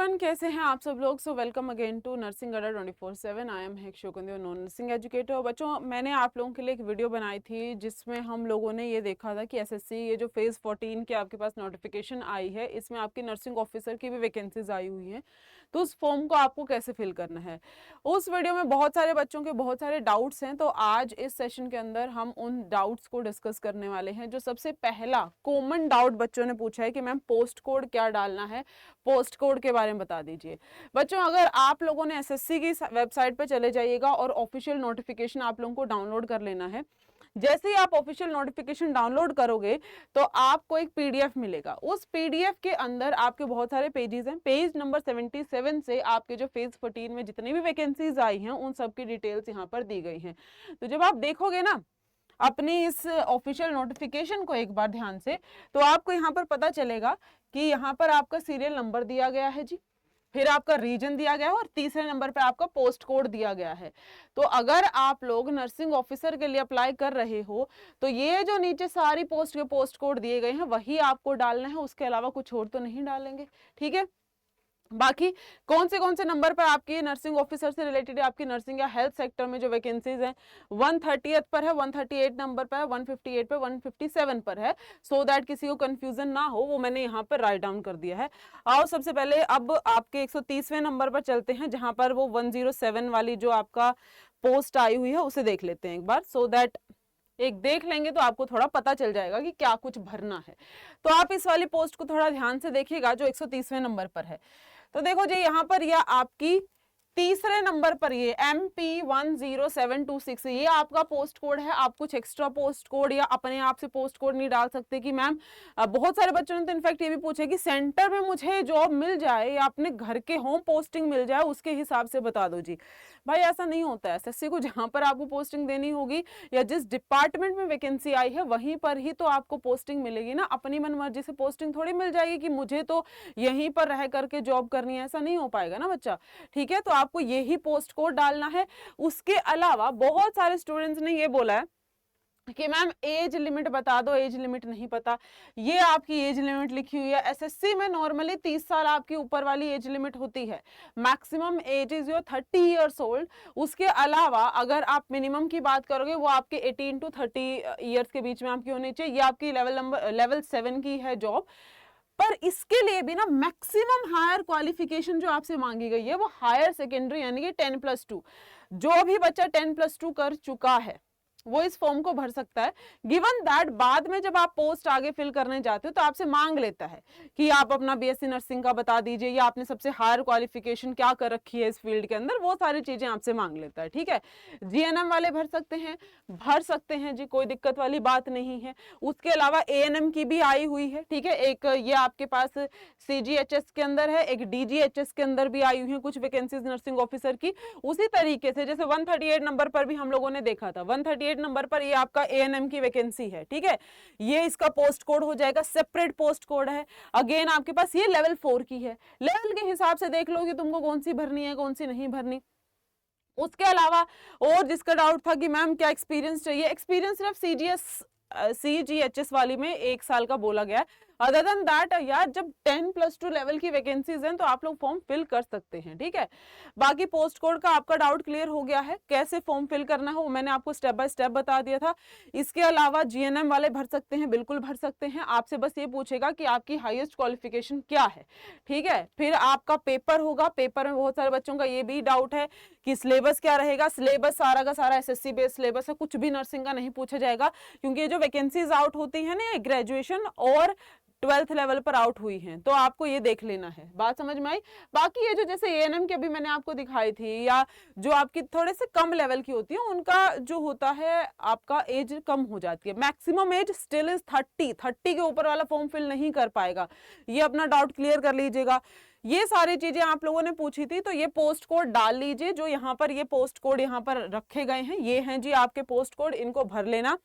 Everyone, कैसे हैं आप सब लोग। So welcome again to nursing Adda 24/7। I am हेक शोकुंदी, नॉन नर्सिंग एजुकेटर। बच्चों, मैंने आप लोगों के लिए एक वीडियो बनाई थी जिसमें हम लोगों ने ये देखा था कि एसएससी ये जो फेज़ 14 के आपके पास नोटिफिकेशन आई है, इसमें आपकी नर्सिंग ऑफिसर की भी वैकेंसीज आई हुई हैं। तो उस फॉर्म को आपको कैसे फिल करना है, उस वीडियो में बहुत सारे बच्चों के बहुत सारे डाउट्स हैं। तो आज इस सेशन के अंदर हम उन डाउट्स को डिस्कस करने वाले हैं। जो सबसे पहला कॉमन डाउट बच्चों ने पूछा है कि मैम पोस्ट कोड क्या डालना है, पोस्ट कोड के बारे में बता दीजिए। बच्चों, अगर आप लोगों ने एसएससी की वेबसाइट पे चले जाइएगा और ऑफिशियल नोटिफिकेशन आप लोगों को डाउनलोड कर लेना है। जैसे ही आप ऑफिशियल नोटिफिकेशन डाउनलोड करोगे तो आपको एक पीडीएफ मिलेगा। उस पीडीएफ के अंदर आपके बहुत सारे पेजेस हैं। पेज नंबर 77 से आपके जो फेज 14 में जितनी भी वैकेंसीज आई हैं उन सब की डिटेल्स यहाँ पर दी गई हैं। तो जब आप देखोगे ना अपनी इस ऑफिशियल नोटिफिकेशन को एक बार ध्यान से, तो आपको यहाँ पर पता चलेगा कि यहाँ पर आपका सीरियल नंबर दिया गया है जी, फिर आपका रीजन दिया गया है और तीसरे नंबर पे आपका पोस्ट कोड दिया गया है। तो अगर आप लोग नर्सिंग ऑफिसर के लिए अप्लाई कर रहे हो तो ये जो नीचे सारी पोस्ट के पोस्ट कोड दिए गए हैं वही आपको डालना है, उसके अलावा कुछ और तो नहीं डालेंगे। ठीक है। बाकी कौन से नंबर पर आपकी नर्सिंग ऑफिसर से रिलेटेड आपकी नर्सिंग या हेल्थ सेक्टर में जो वैकेंसीज हैं 130 पर है, 138 नंबर पर है, 158 पे, 157 पर है। सो दैट किसी को कंफ्यूजन ना हो, वो मैंने यहाँ पर राइट डाउन कर दिया है। आओ सबसे पहले अब आपके 130वें नंबर पर चलते हैं, जहां पर वो 107 वाली जो आपका पोस्ट आई हुई है उसे देख लेते हैं एक बार। सो दैट एक देख लेंगे तो आपको थोड़ा पता चल जाएगा कि क्या कुछ भरना है। तो आप इस वाली पोस्ट को थोड़ा ध्यान से देखिएगा जो 130वें नंबर पर है। तो देखो जी, यहाँ पर यह आपकी तीसरे नंबर पर ये MP10726 ये आपका पोस्ट कोड है। आप कुछ एक्स्ट्रा पोस्ट कोड या अपने आप से पोस्ट कोड नहीं डाल सकते कि मैम, बहुत सारे बच्चों ने तो इनफैक्ट ये भी पूछा कि सेंटर में मुझे जॉब मिल जाए या अपने घर के होम पोस्टिंग मिल जाए उसके हिसाब से बता दो जी। भाई ऐसा नहीं होता है। एसएससी को जहां पर आपको पोस्टिंग देनी होगी या जिस डिपार्टमेंट में वैकेंसी आई है वहीं पर ही तो आपको पोस्टिंग मिलेगी ना। अपनी मनमर्जी से पोस्टिंग थोड़ी मिल जाएगी कि मुझे तो यहीं पर रह करके जॉब करनी है, ऐसा नहीं हो पाएगा ना बच्चा। ठीक है, तो आपको यही पोस्ट कोड डालना है। उसके अलावा बहुत सारे स्टूडेंट्स ने ये बोला है कि मैम एज लिमिट बता दो, एज लिमिट नहीं पता। ये आपकी एज लिमिट लिखी हुई है। एसएससी में नॉर्मली 30 साल आपकी ऊपर वाली एज लिमिट होती है। Maximum age is your 30 years old. उसके अलावा अगर आप मिनिमम की बात करोगे वो आपके 18 to 30 ईयर्स के बीच में आपकी होनी चाहिए। ये आपकी लेवल 7 की है जॉब। पर इसके लिए भी ना मैक्सिमम हायर क्वालिफिकेशन जो आपसे मांगी गई है वो हायर सेकेंडरी यानी कि 10+2। जो भी बच्चा 10+2 कर चुका है वो इस फॉर्म को भर सकता है। गिवन दैट बाद में जब आप पोस्ट आगे फिल करने जाते हो तो आपसे मांग लेता है कि आप अपना बीएससी नर्सिंग का बता दीजिए या आपने सबसे हायर क्वालिफिकेशन क्या कर रखी है इस फील्ड के अंदर, वो सारी चीजें आपसे मांग लेता है। ठीक है, जीएनएम वाले भर सकते हैं जी, कोई दिक्कत वाली बात नहीं है। उसके अलावा एएनएम की भी आई हुई है। ठीक है, एक ये आपके पास सीजीएचएस के अंदर है, एक डीजीएचएस के अंदर भी आई हुई है कुछ वैकेंसीज नर्सिंग ऑफिसर की। उसी तरीके से जैसे 138 नंबर पर भी हम लोगों ने देखा था, 138 नंबर पर ये आपका एएनएम की वैकेंसी है। ठीक है, ये इसका पोस्ट कोड हो जाएगा, सेपरेट पोस्ट कोड है। अगेन आपके पास ये लेवल 4 की है। लेवल के हिसाब से देख लो कि तुमको कौन सी भरनी है कौन सी नहीं भरनी। उसके अलावा और जिसका डाउट था कि मैम क्या एक्सपीरियंस चाहिए, एक्सपीरियंस सिर्फ सीजीएचएस वाली में 1 साल का बोला गया है। अदर देन दैट यार, जब 10+2 लेवल की वैकेंसीज हैं तो आप लोग फॉर्म फिल कर सकते हैं। ठीक है, बाकी पोस्ट कोड का आपका डाउट क्लियर हो गया है। कैसे फॉर्म फिल करना है वो मैंने आपको स्टेप बाय स्टेप बता दिया था। इसके अलावा जीएनएम वाले भर सकते हैं, बिल्कुल भर सकते हैं। आपसे बस ये पूछेगा कि आपकी हाईएस्ट क्वालिफिकेशन क्या है। ठीक है, फिर आपका पेपर होगा। पेपर में बहुत सारे बच्चों का ये भी डाउट है कि सिलेबस क्या रहेगा। सिलेबस सारा का सारा एसएससी बेस्ड सिलेबस है, कुछ भी नर्सिंग का नहीं पूछा जाएगा, क्योंकि ये जो वैकेंसीज आउट होती है ना ग्रेजुएशन और 12th लेवल पर आउट हुई हैं, तो आपको ये देख लेना है। बात समझ में आई। बाकी ये जो जैसे एएनएम की अभी मैंने आपको दिखाई थी या जो आपकी थोड़े से कम लेवल की होती है उनका जो होता है आपका एज कम हो जाती है। मैक्सिमम एज स्टिल इज 30 के ऊपर वाला फॉर्म फिल नहीं कर पाएगा। ये अपना डाउट क्लियर कर लीजिएगा। ये सारी चीजें आप लोगों ने पूछी थी, तो ये पोस्ट कोड डाल लीजिए। जो यहाँ पर ये पोस्ट कोड यहाँ पर रखे गए हैं ये हैं जी आपके पोस्ट कोड, इनको भर लेना।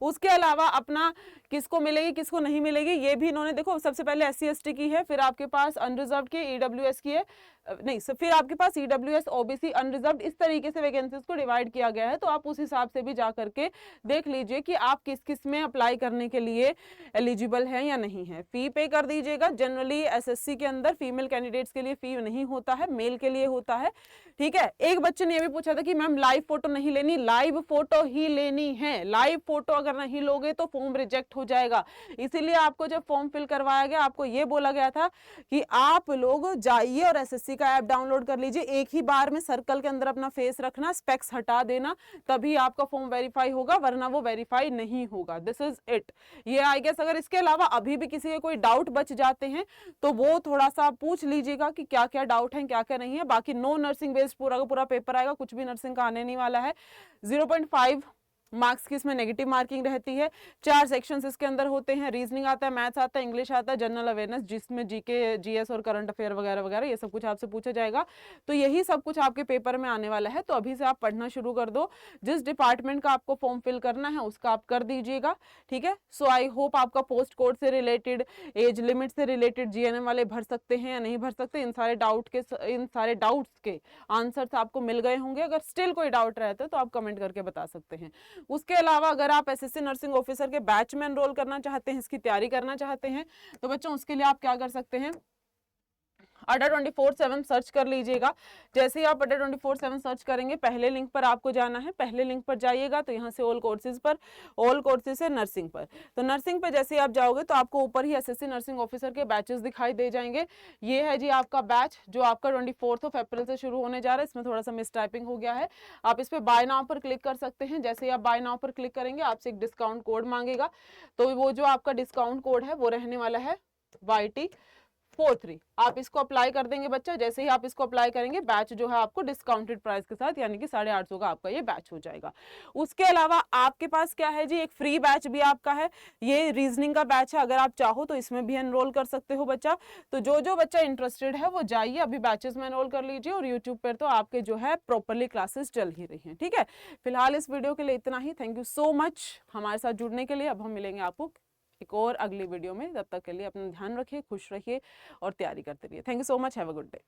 उसके अलावा अपना किसको मिलेगी किसको नहीं मिलेगी ये भी इन्होंने देखो, सबसे पहले SC ST की है, फिर आपके पास अनरिजर्व की EWS की है, नहीं फिर आपके पास EWS OBC अनरिजर्व, इस तरीके से वैकेंसीज को डिवाइड किया गया है। तो आप उस हिसाब से भी जा करके देख लीजिए कि आप किस किस में अप्लाई करने के लिए एलिजिबल है या नहीं है। फी पे कर दीजिएगा। जनरली SSC के अंदर फीमेल कैंडिडेट्स के लिए फी नहीं होता है, मेल के लिए होता है, ठीक है। एक बच्चे ने ये भी पूछा था कि मैम लाइव फोटो नहीं लेनी, लाइव फोटो ही लेनी है। लाइव फोटो अगर नहीं लोगे तो फॉर्म रिजेक्ट हो जाएगा। इसीलिए आपको जब फॉर्म फिल करवाया गया आपको ये बोला गया था कि आप लोग जाइए और SSC का ऐप डाउनलोड कर लीजिए, एक ही बार में सर्कल के अंदर अपना फेस रखना, स्पेक्स हटा देना, तभी आपका फॉर्म वेरीफाई होगा, वरना वो वेरीफाई नहीं होगा। This is it. ये आई गेस अगर इसके अलावा अभी भी किसी के कोई डाउट बच जाते हैं तो वो थोड़ा सा पूछ लीजिएगा कि क्या क्या डाउट है क्या क्या नहीं है। बाकी नो नर्सिंग बेस्ड पूरा का पूरा पेपर आएगा, कुछ भी नर्सिंग का आने नहीं वाला है। 0.5 मार्क्स की इसमें नेगेटिव मार्किंग रहती है। 4 सेक्शंस इसके अंदर होते हैं, रीजनिंग आता है, मैथ्स आता है, इंग्लिश आता है, जनरल अवेयरनेस जिसमें GK GS और करंट अफेयर वगैरह वगैरह ये सब कुछ आपसे पूछा जाएगा। तो यही सब कुछ आपके पेपर में आने वाला है। तो अभी से आप पढ़ना शुरू कर दो। जिस डिपार्टमेंट का आपको फॉर्म फिल करना है उसका आप कर दीजिएगा, ठीक है। सो आई होप आपका पोस्ट कोड से रिलेटेड, एज लिमिट से रिलेटेड GNM वाले भर सकते हैं या नहीं भर सकते, इन सारे डाउट्स के आंसर्स आपको मिल गए होंगे। अगर स्टिल कोई डाउट रहता है तो आप कमेंट करके बता सकते हैं। उसके अलावा अगर आप SSC नर्सिंग ऑफिसर के बैच में एनरोल करना चाहते हैं, इसकी तैयारी करना चाहते हैं, तो बच्चों उसके लिए आप क्या कर सकते हैं, अड्डा 24/7 सर्च कर लीजिएगा। जैसे ही आप अड्डा 24/7 सर्च करेंगे पहले लिंक पर आपको जाना है, पहले लिंक पर जाइएगा तो यहाँ से ऑल कोर्सेज पर, ऑल कोर्सेज से नर्सिंग पर, तो नर्सिंग पर जैसे ही आप जाओगे तो आपको ऊपर ही SSC नर्सिंग ऑफिसर के बैचेस दिखाई दे जाएंगे। ये है जी आपका बैच जो आपका 24 अप्रैल से शुरू होने जा रहा है। इसमें थोड़ा सा मिस टाइपिंग हो गया है। आप इस पर बाय नाउ पर क्लिक कर सकते हैं। जैसे ही आप बाय नाउ पर क्लिक करेंगे आपसे एक डिस्काउंट कोड मांगेगा, तो वो जो आपका डिस्काउंट कोड है वो रहने वाला है YT43। आप इसको अप्लाई कर देंगे बच्चा। जैसे ही आप इसको अप्लाई करेंगे बैच जो है आपको डिस्काउंटेड प्राइस के साथ यानी कि 850 का आपका ये बैच हो जाएगा। उसके अलावा आपके पास क्या है जी, एक फ्री बैच भी आपका है, ये रीजनिंग का बैच है। अगर आप चाहो तो इसमें भी एनरोल कर सकते हो बच्चा। तो जो बच्चा इंटरेस्टेड है वो जाइए अभी बैचेस में एनरोल कर लीजिए। और यूट्यूब पर तो आपके जो है प्रॉपरली क्लासेस चल ही रही हैं, ठीक है। फिलहाल इस वीडियो के लिए इतना ही। थैंक यू सो मच हमारे साथ जुड़ने के लिए। अब हम मिलेंगे आपको एक और अगली वीडियो में। तब तक के लिए अपना ध्यान रखिए, खुश रहिए और तैयारी करते रहिए। Thank you so much, have a good day.